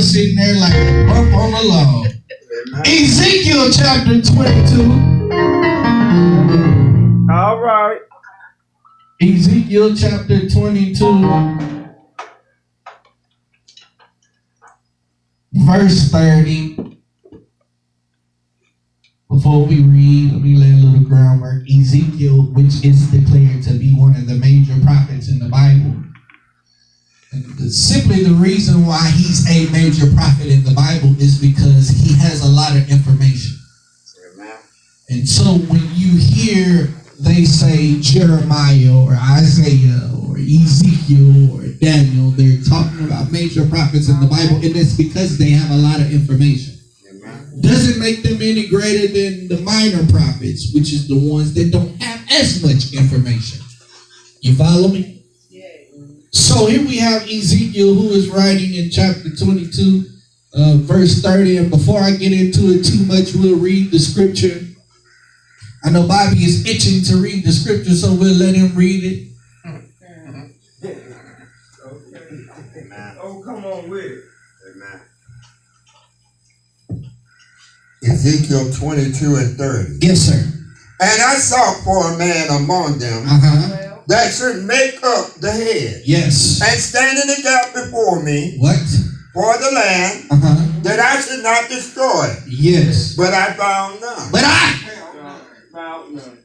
Sitting there like a bump on the log. Ezekiel chapter 22. All right. Ezekiel chapter 22, verse 30. Before we read, let me lay a little groundwork. Ezekiel, which is declared to be one of the major prophets in the Bible. Simply the reason why he's a major prophet in the Bible is because he has a lot of information. Amen. And so when you hear they say Jeremiah or Isaiah or Ezekiel or Daniel, they're talking about major prophets in the Bible, and it's because they have a lot of information. Amen. Doesn't make them any greater than the minor prophets, which is the ones that don't have as much information. You follow me? So here we have Ezekiel, who is writing in chapter 22, verse 30. And before I get into it too much, we'll read the scripture. I know Bobby is itching to read the scripture, so we'll let him read it. Oh, come on with it. Amen. Ezekiel 22 and 30. Yes, sir. And I sought for a man among them that should make up the head. Yes. And stand in the gap before me. What? For the land, that I should not destroy it. Yes. But I found none. But I found none.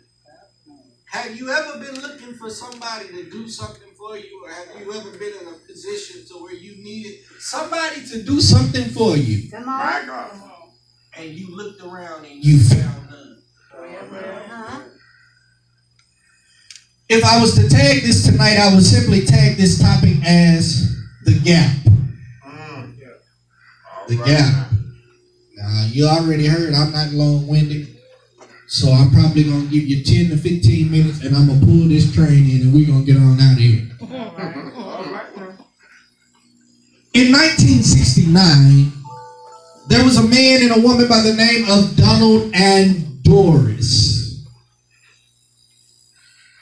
Have you ever been looking for somebody to do something for you, or have you ever been in a position to where you needed somebody to do something for you? Come on. My God. And you looked around and you found none. If I was to tag this tonight, I would simply tag this topic as the gap. The gap. Now, you already heard I'm not long-winded, so I'm probably going to give you 10 to 15 minutes, and I'm going to pull this train in, and we're going to get on out of here. In 1969, there was a man and a woman by the name of Donald and Doris.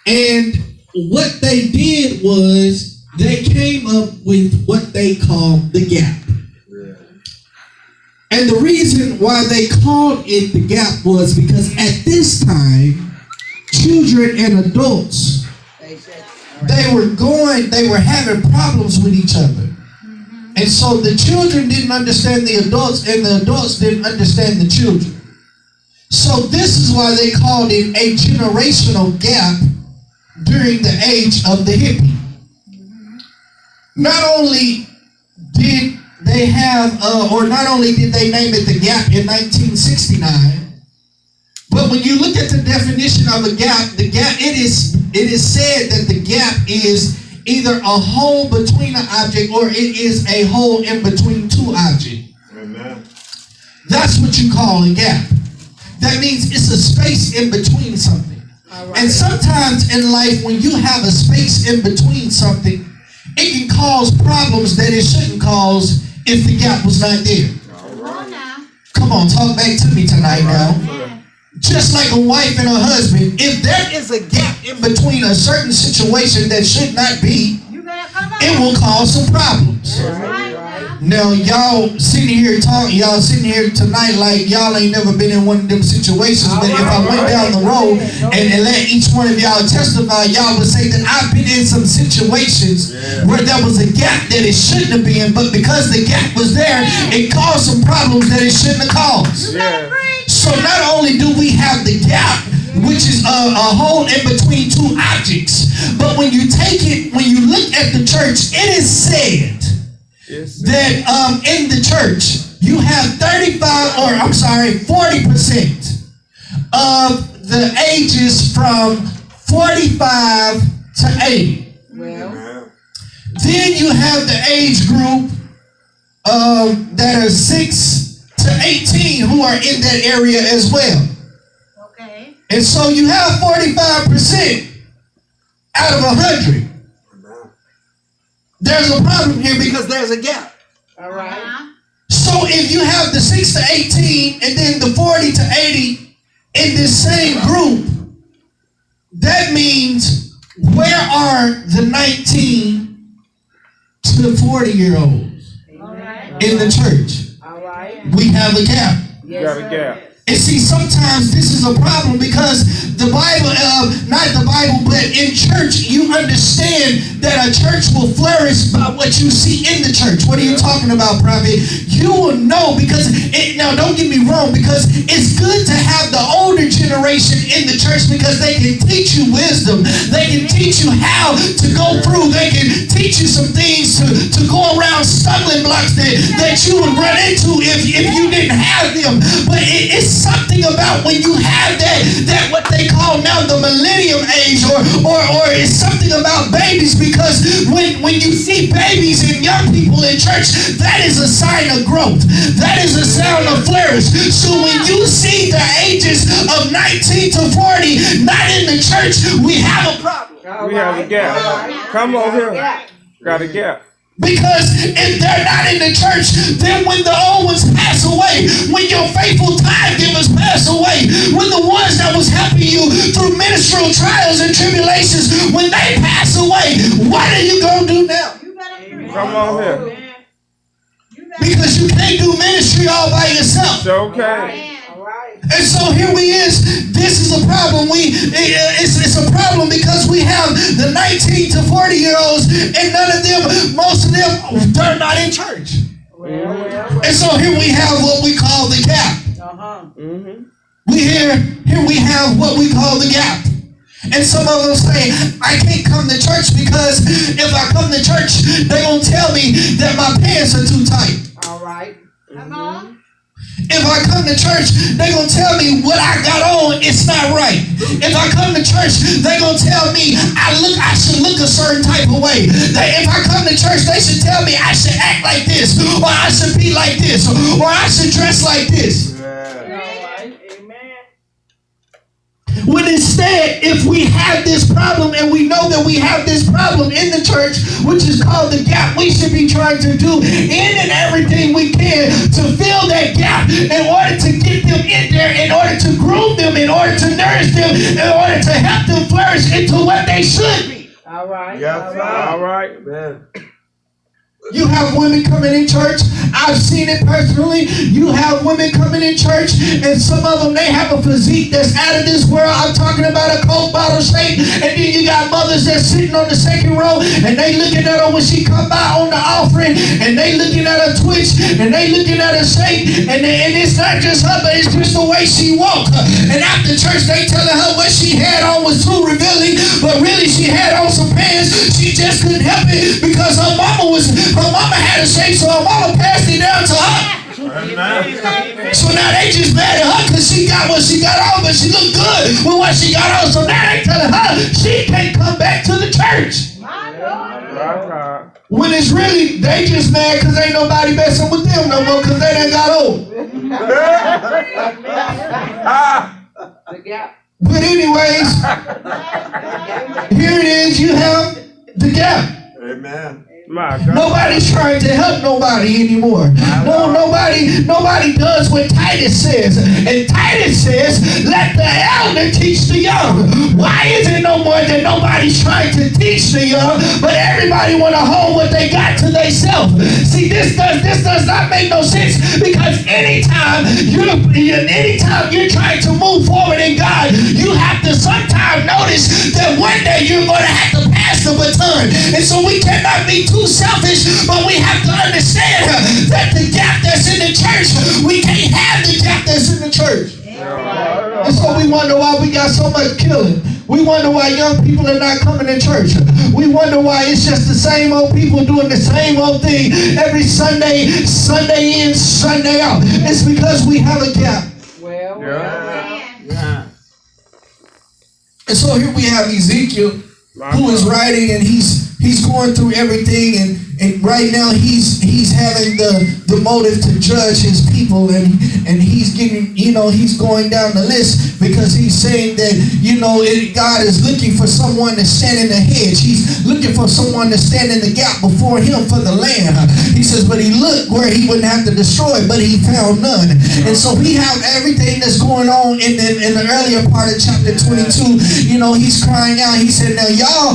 And what they did was they came up with what they called the gap. And the reason why they called it the gap was because at this time, children and adults, they were having problems with each other. And so the children didn't understand the adults, and the adults didn't understand the children. So this is why they called it a generational gap during the age of the hippie. Not only did they have, not only did they name it the gap in 1969, but when you look at the definition of a gap, it is said that the gap is either a hole between an object or it is a hole in between two objects. Amen. That's what you call a gap. That means it's a space in between something. Right. And sometimes in life, when you have a space in between something, it can cause problems that it shouldn't cause if the gap was not there. Right. Come on, talk back to me tonight now. Just like a wife and a husband, if there is a gap in between a certain situation that should not be, it will cause some problems. Right. Now y'all sitting here tonight like y'all ain't never been in one of them situations. But if I went down the road and let each one of y'all testify, y'all would say that I've been in some situations where there was a gap that it shouldn't have been, but because the gap was there, it caused some problems that it shouldn't have caused. So not only do we have the gap, which is a hole in between two objects, but when you look at the church, it is said that in the church you have 40% of the ages from 45 to 80. Well. Then you have the age group that are 6 to 18 who are in that area as well. Okay. And so you have 45% out of 100. There's a problem here because there's a gap. All right. So if you have the 6 to 18 and then the 40 to 80 in this same group, that means where are the 19 to 40-year-olds in the church? All right. We have a gap. You got a gap. And see, sometimes this is a problem because the Bible, not the Bible, but in church, you understand that a church will flourish by what you see in the church. What are you talking about, prophet? You will know because, now don't get me wrong, because it's good to have the older generation in the church because they can teach you wisdom. They can teach you how to go through. They can teach you some things to go around stumbling blocks that you would run into if you didn't have them. But it's something about when you have that what they call now the millennium age, or it's something about babies, because when you see babies and young people in church, that is a sign of growth. That is a sign of flourish. So when you see the ages of 19 to 40 not in the church, we have a problem. We have a gap. Come on here. Got a gap. Because if they're not in the church, then when the old ones pass away, when your faithful tithe givers pass away, when the ones that was helping you through ministerial trials and tribulations, when they pass away, what are you going to do now? Come on here. Because you can't do ministry all by yourself. It's okay. And so here we is. This is a problem. It's a problem because we have the 19 to 40-year-olds, and most of them, they're not in church. And so here we have what we call the gap. Here we have what we call the gap. And some of them say, I can't come to church because if I come to church, they're going to tell me that my pants are too tight. All right. If I come to church, they're going to tell me what I got on, it's not right. If I come to church, they're going to tell me I should look a certain type of way. If I come to church, they should tell me I should act like this, or I should be like this, or I should dress like this. When instead, if we have this problem and we know that we have this problem in the church, which is called the gap, we should be trying to do in and everything we can to fill that gap in order to get them in there, in order to groom them, in order to nourish them, in order to help them flourish into what they should be. All right. All right. Man. You have women coming in church. I've seen it personally. You have women coming in church, and some of them, they have a physique that's out of this world. I'm talking about a Coke bottle shape, and then you got mothers that's sitting on the second row, and they looking at her when she come by on the offering, and they looking at her twitch, and they looking at her shape, and it's not just her, but it's just the way she walk. And after church, they telling her what she had on was too revealing, but really she had on some pants. She just couldn't help it because her mama had a shape, so her mama passed it down to her. So now they just mad at her because she got what she got on, but she looked good with what she got on. So now they telling her she can't come back to the church. When it's really, they just mad because ain't nobody messing with them no more because they done got old. But anyways, here it is. You have the gap. Amen. My God. Nobody's trying to help nobody anymore. No, nobody does what Titus says. And Titus says, let the elder teach the young. Why is it no more that nobody's trying to teach the young, but everybody want to hold what they got to themselves? See, this does not make no sense, because anytime you're trying to move forward in God, you have to sometimes notice that one day you're going to have to pass the baton. And so we cannot be too selfish, but we have to understand that the gap that's in the church, we can't have the gap that's in the church. And so we wonder why we got so much killing. We wonder why young people are not coming to church. We wonder why it's just the same old people doing the same old thing every Sunday in, Sunday out. It's because we have a gap. Yeah. And so here we have Ezekiel, who is writing, and he's going through everything, and right now he's having the motive to judge his people, and he's getting, he's going down the list, because he's saying that, God is looking for someone to stand in the hedge. He's looking for someone to stand in the gap before him for the land. He says, but he looked where he wouldn't have to destroy, but he found none. And so we have everything that's going on in the earlier part of chapter 22. He's crying out. He said, now y'all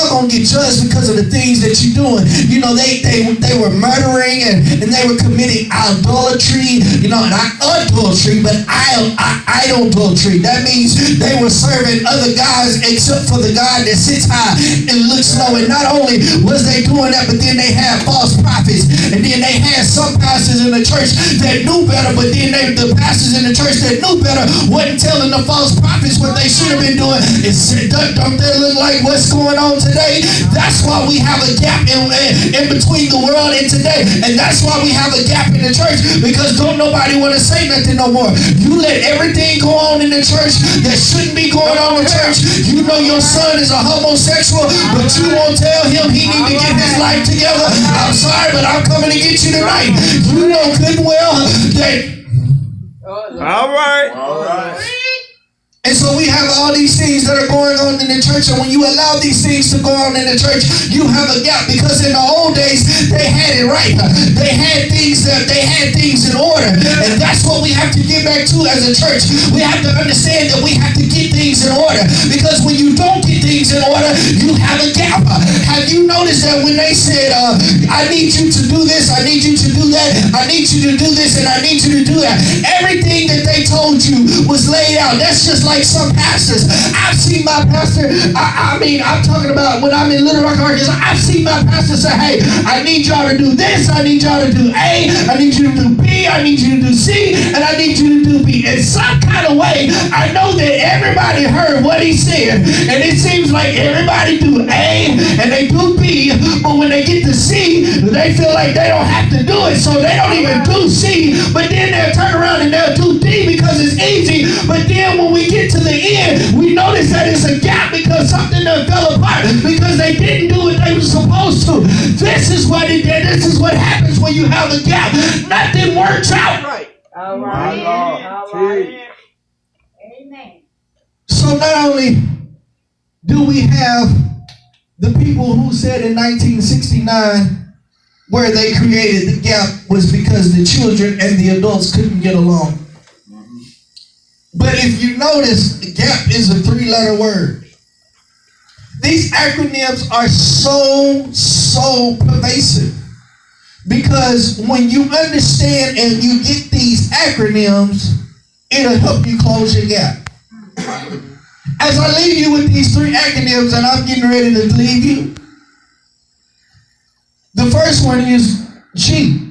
gonna get judged because of the things that you're doing. They were murdering and they were committing idolatry, not adultery, but idolatry. That means they were serving other gods except for the God that sits high and looks low. And not only was they doing that, but then they had false prophets, and then they had some pastors in the church that knew better, but then the pastors in the church that knew better wasn't telling the false prophets what they should have been doing. And said, don't they look like what's going on today? That's why we have a gap in between the world and today. And that's why we have a gap in the church, because don't nobody want to say nothing no more. You let everything go on in the church that shouldn't be going on in the church. You know your son is a homosexual, but you won't tell him he need to get his life together. I'm sorry, but I'm coming to get you tonight. You know good and well that. All right. And so we have all these things that are going on in the church, and when you allow these things to go on in the church, you have a gap, because in the old days they had it right. They had things in order, and that's what we have to get back to as a church. We have to understand that we have to get things in order, because when you don't get things in order, you have a gap. Have you noticed that when they said, I need you to do this, I need you to do that, I need you to do this, and I need you to do that, everything that they told you was laid out? That's just like some pastors. I've seen my pastor, I'm talking about when I'm in Little Rock, Arkansas, I've seen my pastor say, hey, I need y'all to do this, I need y'all to do A, I need you to do B, I need you to do C, and I need you to do B. In some kind of way, I know that everybody heard what he said, and it seems like everybody do A and they do B, but when they get to C, they feel like they don't have to do it, so they don't even do C, but then they'll turn around and they'll do D because it's easy. But then when we get to the end, we notice that it's a gap because something done fell apart, because they didn't do what they were supposed to. This is what it did. This is what happens when you have a gap. Nothing works out right. All right. Amen. So not only do we have the people who said in 1969 where they created the gap was because the children and the adults couldn't get along. But if you notice, the gap is a 3-letter word. These acronyms are so pervasive, because when you understand and you get these acronyms, it'll help you close your gap. As I leave you with these 3 acronyms, and I'm getting ready to leave you, the first one is G.